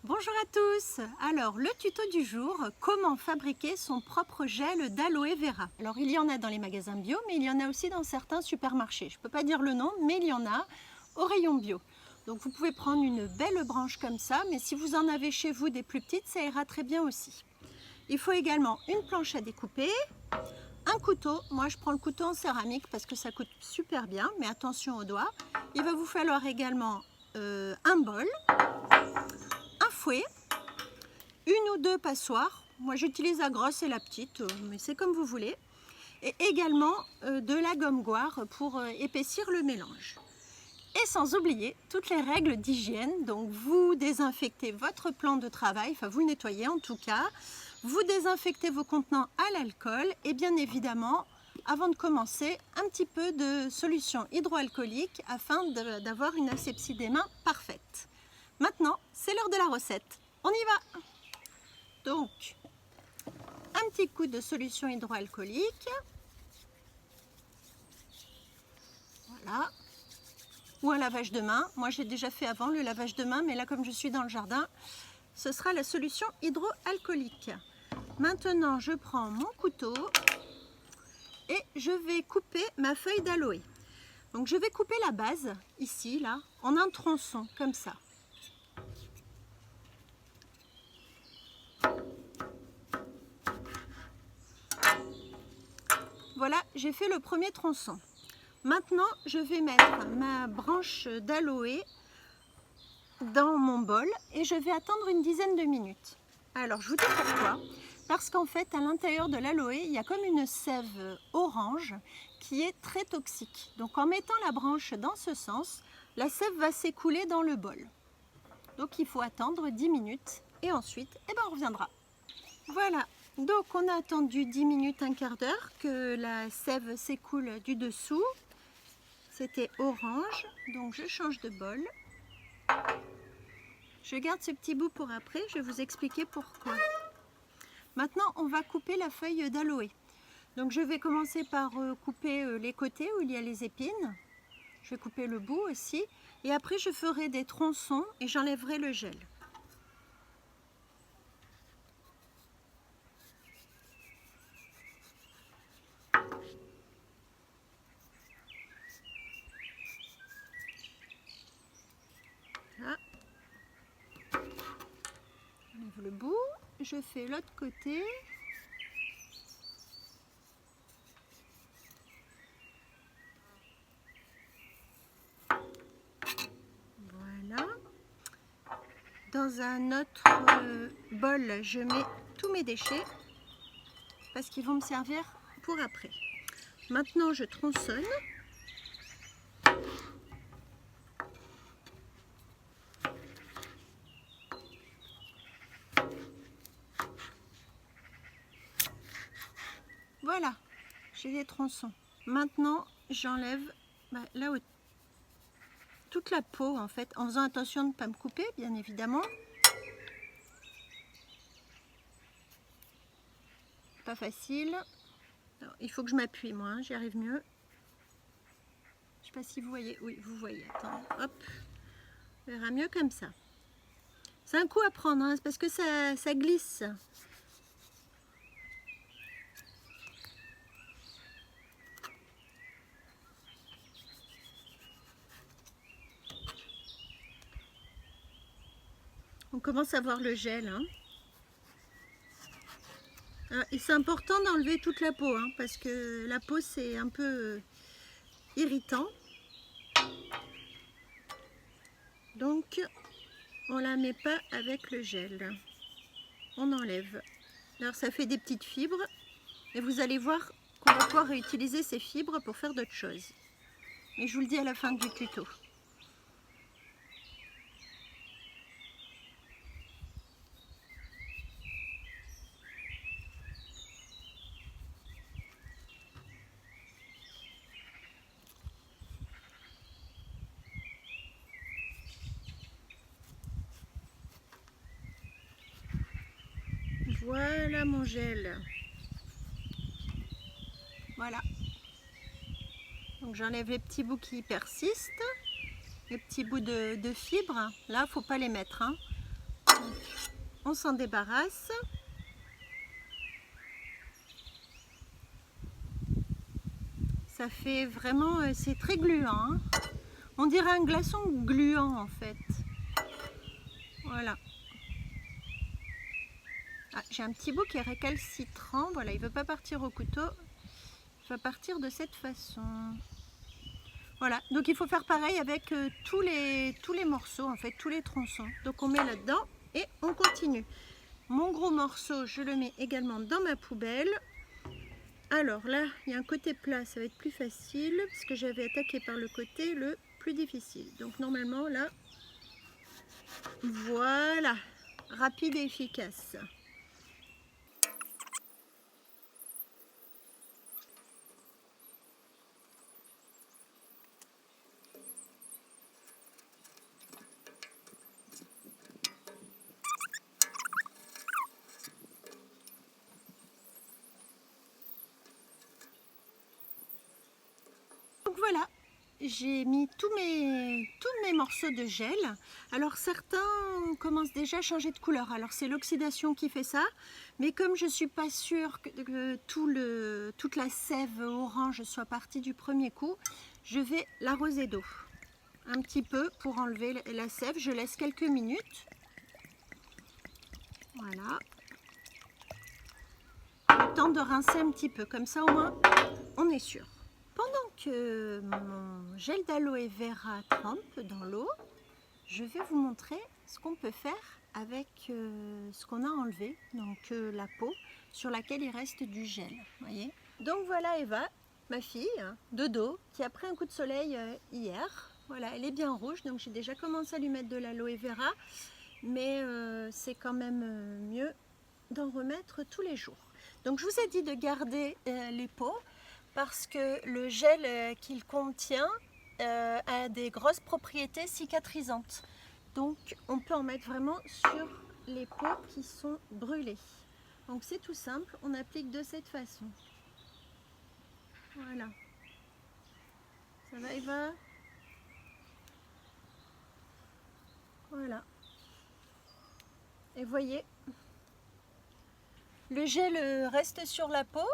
Bonjour à tous. Alors le tuto du jour, comment fabriquer son propre gel d'aloe vera. Alors il y en a dans les magasins bio, mais il y en a aussi dans certains supermarchés. Je ne peux pas dire le nom, mais il y en a au rayon bio. Donc vous pouvez prendre une belle branche comme ça, mais si vous en avez chez vous des plus petites, ça ira très bien aussi. Il faut également une planche à découper, un couteau. Moi je prends le couteau en céramique parce que ça coûte super bien, mais attention aux doigts. Il va vous falloir également un bol, un fouet, une ou deux passoires. Moi j'utilise la grosse et la petite, mais c'est comme vous voulez. Et également de la gomme goire pour épaissir le mélange. Et sans oublier toutes les règles d'hygiène. Donc vous désinfectez votre plan de travail, enfin vous nettoyez en tout cas. Vous désinfectez vos contenants à l'alcool et bien évidemment, avant de commencer, un petit peu de solution hydroalcoolique afin d'avoir une asepsie des mains parfaite. Maintenant, c'est l'heure de la recette. On y va! Donc, un petit coup de solution hydroalcoolique. Voilà. Ou un lavage de main. Moi, j'ai déjà fait avant le lavage de main, mais là, comme je suis dans le jardin, ce sera la solution hydroalcoolique. Maintenant, je prends mon couteau et je vais couper ma feuille d'aloe. Donc, je vais couper la base, ici, là, en un tronçon, comme ça. Voilà, j'ai fait le premier tronçon. Maintenant, je vais mettre ma branche d'aloe dans mon bol et je vais attendre une dizaine de minutes. Alors, je vous dis pourquoi. Parce qu'en fait, à l'intérieur de l'aloe, il y a comme une sève orange qui est très toxique. Donc, en mettant la branche dans ce sens, la sève va s'écouler dans le bol. Donc, il faut attendre 10 minutes et ensuite, on reviendra. Voilà. Donc, on a attendu 10 minutes, un quart d'heure que la sève s'écoule du dessous. C'était orange, donc je change de bol. Je garde ce petit bout pour après, je vais vous expliquer pourquoi. Maintenant, on va couper la feuille d'aloe. Donc je vais commencer par couper les côtés où il y a les épines. Je vais couper le bout aussi. Et après, je ferai des tronçons et j'enlèverai le gel. Là. J'enlève le bout. Je fais l'autre côté. Voilà. Dans un autre bol, je mets tous mes déchets parce qu'ils vont me servir pour après. Maintenant, je tronçonne. Voilà, j'ai des tronçons. Maintenant, j'enlève là où toute la peau en fait, en faisant attention de ne pas me couper, bien évidemment. Pas facile. Alors, il faut que je m'appuie moi, hein, j'y arrive mieux. Je sais pas si vous voyez. Oui, vous voyez. Attends, hop. On verra mieux comme ça. C'est un coup à prendre, hein, parce que ça glisse. On commence à voir le gel. Hein. Et c'est important d'enlever toute la peau, hein, parce que la peau c'est un peu irritant. Donc on la met pas avec le gel. On enlève. Alors ça fait des petites fibres et vous allez voir qu'on va pouvoir réutiliser ces fibres pour faire d'autres choses. Mais je vous le dis à la fin du tuto. Voilà mon gel. Voilà. Donc j'enlève les petits bouts qui persistent, les petits bouts de fibres. Là, faut pas les mettre. Hein. Donc, on s'en débarrasse. Ça fait vraiment, c'est très gluant, hein. On dirait un glaçon gluant en fait. Voilà. Ah, j'ai un petit bout qui est récalcitrant. Voilà, il ne veut pas partir au couteau. Il va partir de cette façon. Voilà, donc il faut faire pareil avec tous les morceaux, en fait, tous les tronçons. Donc on met là-dedans et on continue. Mon gros morceau, je le mets également dans ma poubelle. Alors là, il y a un côté plat, ça va être plus facile, parce que j'avais attaqué par le côté le plus difficile. Donc normalement, là, voilà, rapide et efficace. Donc voilà, j'ai mis tous mes morceaux de gel. Alors certains commencent déjà à changer de couleur. Alors c'est l'oxydation qui fait ça. Mais comme je ne suis pas sûre que toute la sève orange soit partie du premier coup, je vais l'arroser d'eau. Un petit peu pour enlever la sève. Je laisse quelques minutes. Voilà. Le temps de rincer un petit peu. Comme ça au moins on est sûr. Pendant que mon gel d'aloe vera trempe dans l'eau, je vais vous montrer ce qu'on peut faire avec ce qu'on a enlevé, donc la peau sur laquelle il reste du gel. Voyez. Donc voilà Eva, ma fille, de dos, qui a pris un coup de soleil hier. Voilà, elle est bien rouge, donc j'ai déjà commencé à lui mettre de l'aloe vera, mais c'est quand même mieux d'en remettre tous les jours. Donc je vous ai dit de garder les peaux, parce que le gel qu'il contient a des grosses propriétés cicatrisantes. Donc on peut en mettre vraiment sur les peaux qui sont brûlées. Donc c'est tout simple, on applique de cette façon. Voilà. Ça va Eva? Voilà. Et voyez, le gel reste sur la peau.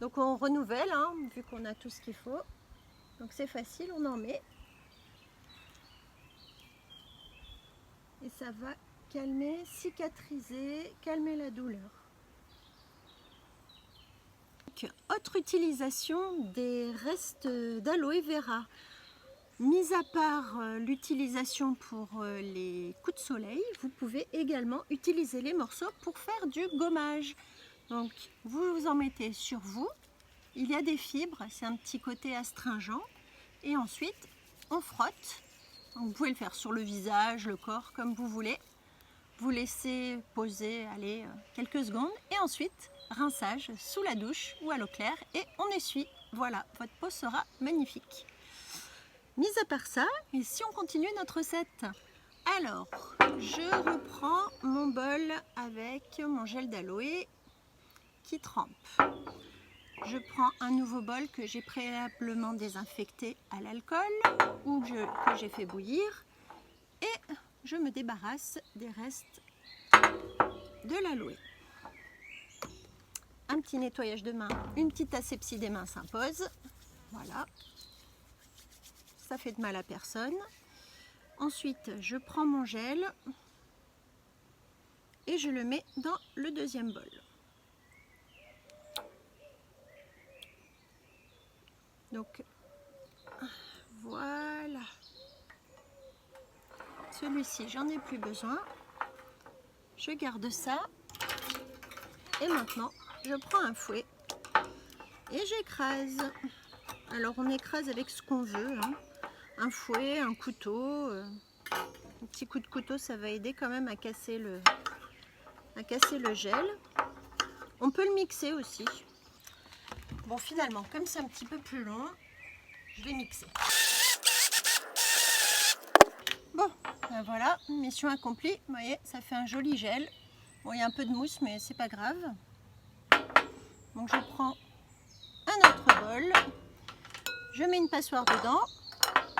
Donc on renouvelle, hein, vu qu'on a tout ce qu'il faut. Donc c'est facile, on en met. Et ça va calmer, cicatriser, calmer la douleur. Donc, autre utilisation des restes d'aloe vera. Mis à part l'utilisation pour les coups de soleil, vous pouvez également utiliser les morceaux pour faire du gommage. Donc vous en mettez sur vous, il y a des fibres, c'est un petit côté astringent, et ensuite on frotte. Donc, vous pouvez le faire sur le visage, le corps, comme vous voulez. Vous laissez poser allez, quelques secondes, et ensuite rinçage sous la douche ou à l'eau claire, et on essuie. Voilà, votre peau sera magnifique. Mis à part ça, et si on continue notre recette, alors je reprends mon bol avec mon gel d'aloe qui trempe. Je prends un nouveau bol que j'ai préalablement désinfecté à l'alcool ou que j'ai fait bouillir, et je me débarrasse des restes de l'aloe. Un petit nettoyage de main, une petite asepsie des mains s'impose. Voilà. Ça fait de mal à personne. Ensuite, je prends mon gel et je le mets dans le deuxième bol. Donc, voilà. Celui-ci, j'en ai plus besoin. Je garde ça. Et maintenant, je prends un fouet et j'écrase. Alors, on écrase avec ce qu'on veut, hein. Un fouet, un couteau. Un petit coup de couteau, ça va aider quand même à casser le gel. On peut le mixer aussi. Bon, finalement, comme c'est un petit peu plus long, je vais mixer. Bon, ben voilà, mission accomplie. Vous voyez, ça fait un joli gel. Bon, il y a un peu de mousse, mais c'est pas grave. Donc, je prends un autre bol. Je mets une passoire dedans.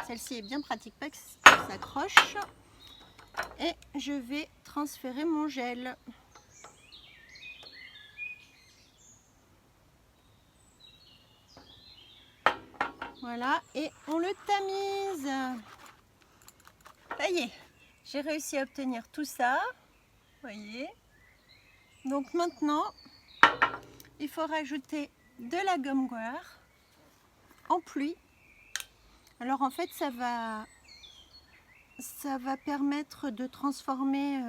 Celle-ci est bien pratique parce qu'elle s'accroche. Et je vais transférer mon gel. Voilà, et on le tamise. Ça y est, j'ai réussi à obtenir tout ça. Voyez. Donc maintenant, il faut rajouter de la gomme goire en pluie. Alors en fait, ça va permettre de transformer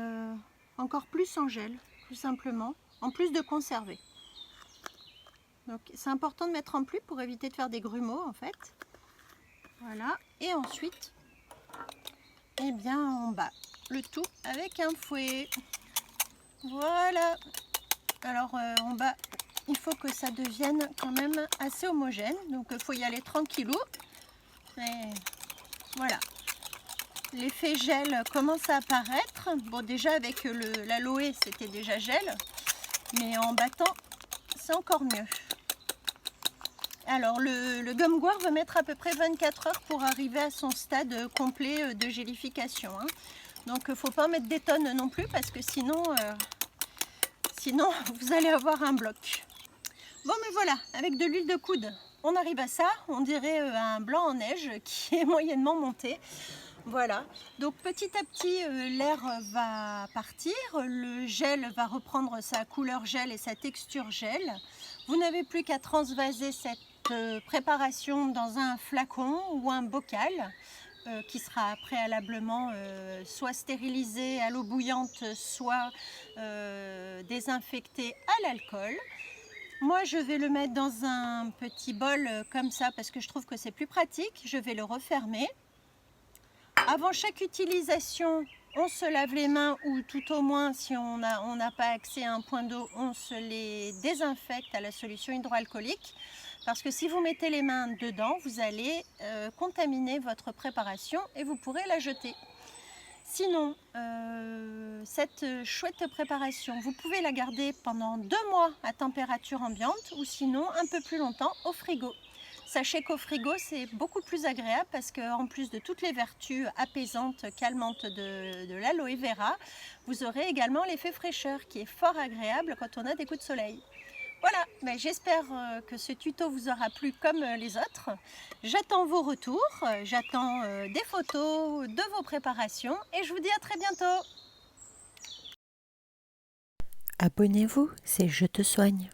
encore plus en gel, tout simplement, en plus de conserver. Donc c'est important de mettre en pluie pour éviter de faire des grumeaux en fait. Voilà, et ensuite, eh bien on bat le tout avec un fouet. Voilà. Alors on bat, il faut que ça devienne quand même assez homogène, donc il faut y aller tranquillou. Et voilà. L'effet gel commence à apparaître. Bon, déjà avec l'aloe c'était déjà gel, mais en battant c'est encore mieux. Alors le gomme goire va mettre à peu près 24 heures pour arriver à son stade complet de gélification. Hein. Donc il ne faut pas mettre des tonnes non plus parce que sinon vous allez avoir un bloc. Bon mais voilà, avec de l'huile de coude, on arrive à ça. On dirait un blanc en neige qui est moyennement monté. Voilà, donc petit à petit l'air va partir, le gel va reprendre sa couleur gel et sa texture gel. Vous n'avez plus qu'à transvaser cette préparation dans un flacon ou un bocal qui sera préalablement soit stérilisé à l'eau bouillante, soit désinfecté à l'alcool. Moi je vais le mettre dans un petit bol comme ça parce que je trouve que c'est plus pratique. Je vais le refermer. Avant chaque utilisation, on se lave les mains ou tout au moins, si on n'a pas accès à un point d'eau, on se les désinfecte à la solution hydroalcoolique. Parce que si vous mettez les mains dedans, vous allez contaminer votre préparation et vous pourrez la jeter. Sinon, cette chouette préparation, vous pouvez la garder pendant 2 mois à température ambiante ou sinon un peu plus longtemps au frigo. Sachez qu'au frigo, c'est beaucoup plus agréable parce qu'en plus de toutes les vertus apaisantes, calmantes de l'aloe vera, vous aurez également l'effet fraîcheur qui est fort agréable quand on a des coups de soleil. Voilà, ben j'espère que ce tuto vous aura plu comme les autres. J'attends vos retours, j'attends des photos de vos préparations et je vous dis à très bientôt. Abonnez-vous, c'est Je te soigne.